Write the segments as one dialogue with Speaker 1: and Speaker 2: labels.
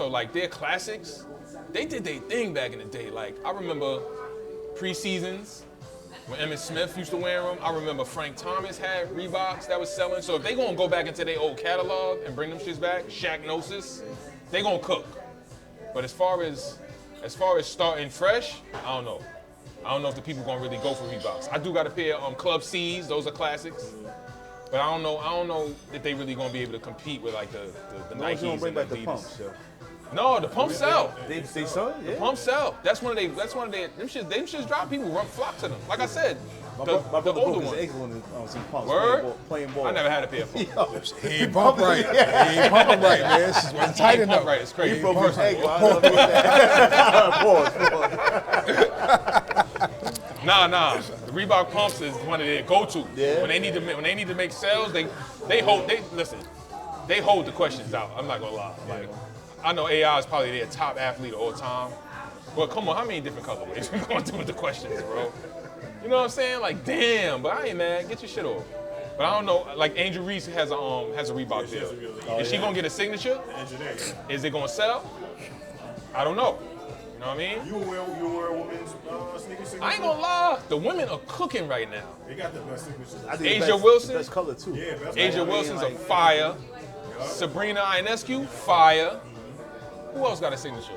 Speaker 1: So like their classics, they did their thing back in the day. Like I remember pre-seasons when Emmitt Smith used to wear them. I remember Frank Thomas had Reeboks that was selling. So if they gonna go back into their old catalog and bring them shits back, Shaq Gnosis, they gonna cook. But as far as starting fresh, I don't know. I don't know if the people gonna really go for Reeboks. I do got a pair of Club C's, those are classics. But I don't know if they really gonna be able to compete with like the Nikes
Speaker 2: don't bring
Speaker 1: and
Speaker 2: back
Speaker 1: Adidas.
Speaker 2: the pumps, yo.
Speaker 1: No, the pumps sell.
Speaker 2: They sell it? Yeah.
Speaker 1: The pumps sell. That's one of they. Them shits drop. People run flock to them. Like I said,
Speaker 2: My
Speaker 1: the
Speaker 2: brother
Speaker 1: older
Speaker 2: broke his
Speaker 1: one.
Speaker 2: ankle on some pumps
Speaker 1: Word?
Speaker 2: playing ball.
Speaker 1: I never had a pair of pumps.
Speaker 2: Yo,
Speaker 3: He ain't pump right. He ain't pumping right, man. This just wasn't tight
Speaker 1: Pump
Speaker 3: enough.
Speaker 1: right, it's crazy.
Speaker 2: he broke his ankle. I don't know Pause.
Speaker 1: Nah. The Reebok pumps is one of their go-tos.
Speaker 2: Yeah.
Speaker 1: When they need to make sales, they hold the questions out. I'm not gonna lie. Like I know AI is probably their top athlete of all time. But come on, how many different colorways we going through with the questions, bro? You know what I'm saying? Like, damn, but I ain't mad. Get your shit off. But I don't know. Like Angel Reese has a Reebok deal. Is she gonna get a signature? Is it gonna sell? I don't know. You know what I mean?
Speaker 4: You wear a women's sneakers?
Speaker 1: I ain't gonna lie. The women are cooking right now.
Speaker 4: They got the best signatures.
Speaker 2: I think
Speaker 1: Asia Wilson?
Speaker 2: the best color too.
Speaker 4: Yeah, best
Speaker 1: Asia
Speaker 4: color.
Speaker 1: Wilson's a fire. Sabrina Ionescu, fire. Who else got a signature?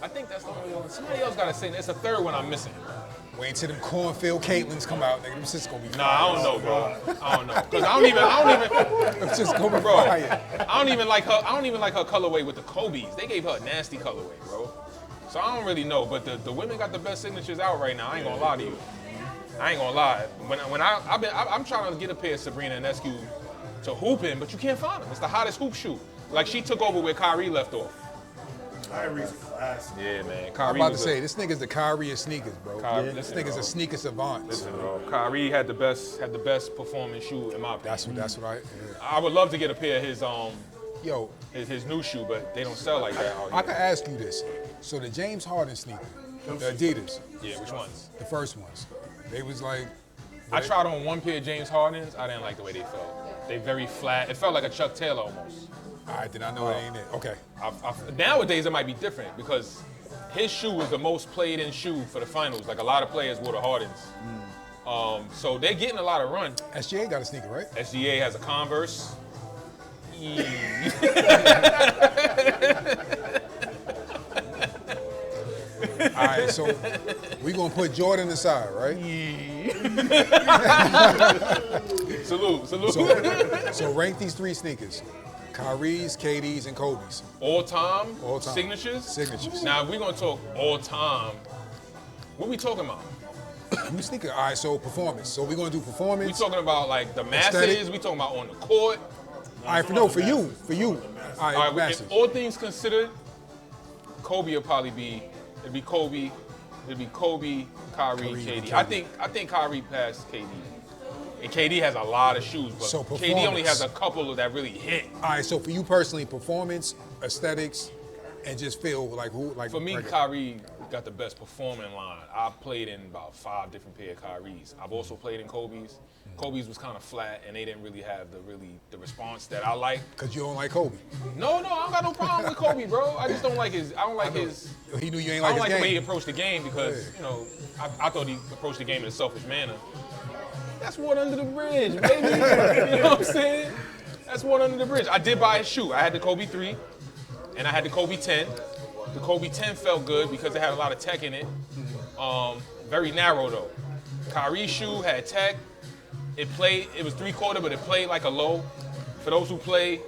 Speaker 1: I think that's the only one. Somebody else got a signature. It's a third one I'm missing.
Speaker 3: Wait till them cornfield Caitlins come out, nigga. Them shit's gonna be fire.
Speaker 1: Nah, I don't know, bro. I don't know. Cause I don't even,
Speaker 3: Them shit's gonna be
Speaker 1: bro.
Speaker 3: fire.
Speaker 1: I don't even like her colorway with the Kobe's. They gave her a nasty colorway, bro. So I don't really know. But the women got the best signatures out right now. I ain't gonna lie to you. I ain't gonna lie. I'm trying to get a pair of Sabrina Ionescu to hoop in, but you can't find them. It's the hottest hoop shoe. Like she took over where Kyrie left off.
Speaker 4: Kyrie's a classic.
Speaker 1: Yeah, man.
Speaker 3: I'm
Speaker 1: Kyrie
Speaker 3: about
Speaker 1: was
Speaker 3: to say, this nigga's the Kyrie of sneakers, bro.
Speaker 1: Kyrie,
Speaker 3: This
Speaker 1: listen,
Speaker 3: nigga's
Speaker 1: bro.
Speaker 3: a sneaker savant.
Speaker 1: Listen, bro. Kyrie had the best performing shoe in my opinion.
Speaker 3: That's what I. Yeah.
Speaker 1: I would love to get a pair of
Speaker 3: Yo,
Speaker 1: his new shoe, but they don't sell like that out
Speaker 3: I
Speaker 1: here.
Speaker 3: can ask you this. So the James Harden sneaker, the Adidas,
Speaker 1: Yeah, which ones?
Speaker 3: the first ones, they was like,
Speaker 1: I tried on one pair of James Harden's. I didn't like the way they felt. They very flat. It felt like a Chuck Taylor almost.
Speaker 3: all right, then I know it ain't it. Okay.
Speaker 1: Nowadays it might be different because his shoe was the most played in shoe for the finals. Like a lot of players wore the Hardens. So they're getting a lot of run.
Speaker 3: SGA got a sneaker, right?
Speaker 1: SGA has a Converse.
Speaker 3: All right, so we gonna put Jordan aside, right?
Speaker 1: Salute.
Speaker 3: So rank these three sneakers: Kyrie's, KD's, and Kobe's.
Speaker 1: All time
Speaker 3: Signatures.
Speaker 1: Now, if we're going to talk all time, what we talking about?
Speaker 3: You sneaker. All right, so performance. So we gonna do
Speaker 1: We
Speaker 3: performance.
Speaker 1: talking about like the masses?
Speaker 3: Aesthetic.
Speaker 1: We talking about on the court?
Speaker 3: All right, for you. All right,
Speaker 1: All right,
Speaker 3: masses.
Speaker 1: if all things considered, Kobe will probably be, it'd be Kobe, Kyrie, KD. I think Kyrie passed KD. And KD has a lot of shoes, but
Speaker 3: So
Speaker 1: KD only
Speaker 3: performance.
Speaker 1: has a couple that really hit.
Speaker 3: All right, so for you personally, performance, aesthetics, and just feel like who, like
Speaker 1: For me,
Speaker 3: like-
Speaker 1: Kyrie got the best performing line. I played in about 5 different pair of Kyries. I've also played in Kobe's. Kobe's was kind of flat, and they didn't really have the response that I like.
Speaker 3: Cause you don't like Kobe.
Speaker 1: No, I don't got no problem with Kobe, bro. I just don't like his. I don't like his.
Speaker 3: He knew you ain't
Speaker 1: I
Speaker 3: like
Speaker 1: don't
Speaker 3: his
Speaker 1: like the way he
Speaker 3: game.
Speaker 1: approached the game because you know I thought he approached the game in a selfish manner. That's water under the bridge, baby. You know what I'm saying? That's water under the bridge. I did buy a shoe. I had the Kobe 3, and I had the Kobe 10. The Kobe 10 felt good because it had a lot of tech in it. Very narrow though. Kyrie's shoe had tech. It was 3/4, but it played like a low. For those who play,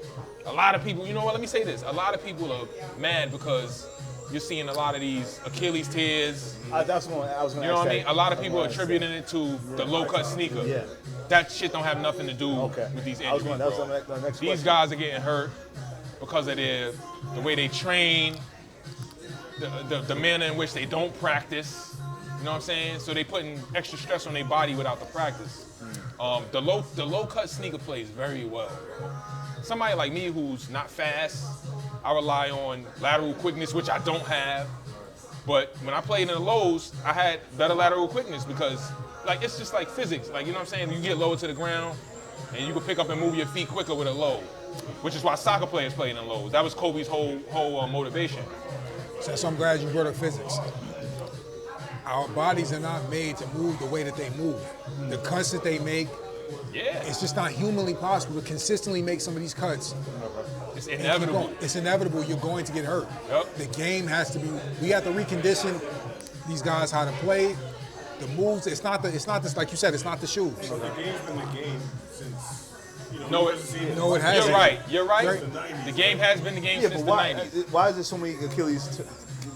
Speaker 1: a lot of people, you know what, let me say this. A lot of people are mad because you're seeing a lot of these Achilles tears.
Speaker 2: That's what I was going to ask.
Speaker 1: You know what I mean? A lot of people are attributing it to the low-cut sneaker.
Speaker 2: Yeah.
Speaker 1: That shit don't have nothing to do with these injuries,
Speaker 2: that was
Speaker 1: bro.
Speaker 2: the next
Speaker 1: These
Speaker 2: question.
Speaker 1: guys are getting hurt because of the way they train, the manner in which they don't practice. You know what I'm saying? So they putting extra stress on their body without the practice. The low cut sneaker plays very well. Somebody like me who's not fast, I rely on lateral quickness, which I don't have. But when I played in the lows, I had better lateral quickness because like it's just like physics. Like you know what I'm saying? You get lower to the ground, and you can pick up and move your feet quicker with a low, which is why soccer players play in lows. That was Kobe's whole motivation.
Speaker 3: So I'm glad you brought up physics. Our bodies are not made to move the way that they move. The cuts that they make, it's just not humanly possible to consistently make some of these cuts.
Speaker 1: It's inevitable.
Speaker 3: It's inevitable. You're going to get hurt.
Speaker 1: Yep.
Speaker 3: The game has to be. We have to recondition these guys how to play. The moves. It's not this, like you said. It's not the shoes.
Speaker 4: So the game's been the game since.
Speaker 1: No, it
Speaker 3: hasn't.
Speaker 1: You're right. The game has been the game since the 90s.
Speaker 2: Why is there so many Achilles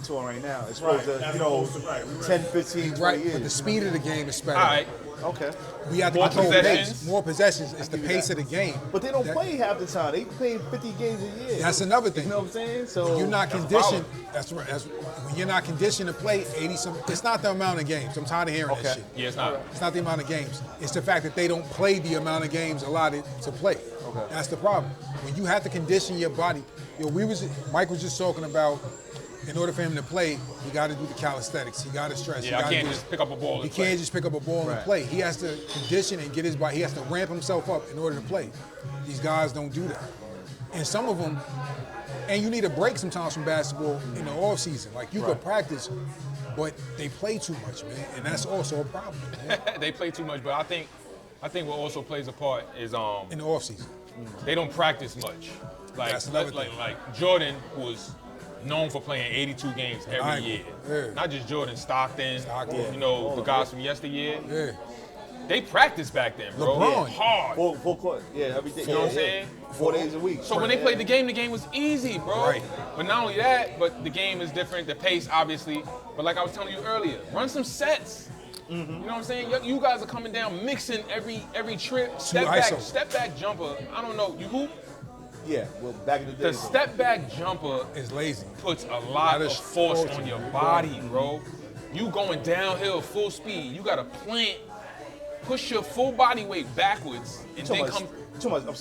Speaker 2: torn right now? As opposed to 10, 15, 20
Speaker 3: Right,
Speaker 2: years.
Speaker 3: but the speed of the game is better.
Speaker 1: All right.
Speaker 2: Okay.
Speaker 3: We have to
Speaker 1: More
Speaker 3: control
Speaker 1: possessions.
Speaker 3: pace. More possessions. It's the pace of the game.
Speaker 2: But they don't play half the time. They play 50 games a year.
Speaker 3: That's another thing.
Speaker 2: You know what I'm saying? So
Speaker 3: You're not conditioned. That's right. When you're not conditioned to play 80-some. It's not the amount of games. I'm tired of hearing this shit.
Speaker 1: Yeah, it's not.
Speaker 3: It's not the amount of games. It's the fact that they don't play the amount of games allotted to play.
Speaker 2: Okay.
Speaker 3: That's the problem. When you have to condition your body, Mike was just talking about, in order for him to play, he got to do the calisthenics. He got to stretch.
Speaker 1: Yeah, I can't just pick up a ball
Speaker 3: He
Speaker 1: and play.
Speaker 3: can't just pick up a ball and play. He has to condition and get his body. He has to ramp himself up in order to play. These guys don't do that. And some of them, and you need a break sometimes from basketball in the off season. Like you could practice, but they play too much, man, and that's also a problem. Man.
Speaker 1: They play too much, but I think what also plays a part is
Speaker 3: In the off season,
Speaker 1: they don't practice much. Like
Speaker 3: That's another thing.
Speaker 1: like Jordan was known for playing 82 games every year.
Speaker 3: Yeah.
Speaker 1: Not just Jordan, Stockton,
Speaker 3: Stockton.
Speaker 1: you know, the guys from yesteryear.
Speaker 3: yeah.
Speaker 1: They practiced back then, bro.
Speaker 3: LeBron.
Speaker 1: Hard.
Speaker 2: full court. Yeah, every day.
Speaker 1: You know what I'm saying?
Speaker 2: 4 days a week.
Speaker 1: So when they played the game was easy, bro.
Speaker 3: Right.
Speaker 1: But not only that, but the game is different, the pace, obviously. But like I was telling you earlier, run some sets. You know what I'm saying? You guys are coming down, mixing every trip. Step back jumper. I don't know. You hoop?
Speaker 2: Yeah, well, back in the day.
Speaker 1: The step back jumper
Speaker 3: It's lazy.
Speaker 1: puts a lot of force
Speaker 3: force
Speaker 1: on your body, bro. You going downhill full speed. You got to push your full body weight backwards, and then come.
Speaker 2: Too much. I'm sorry.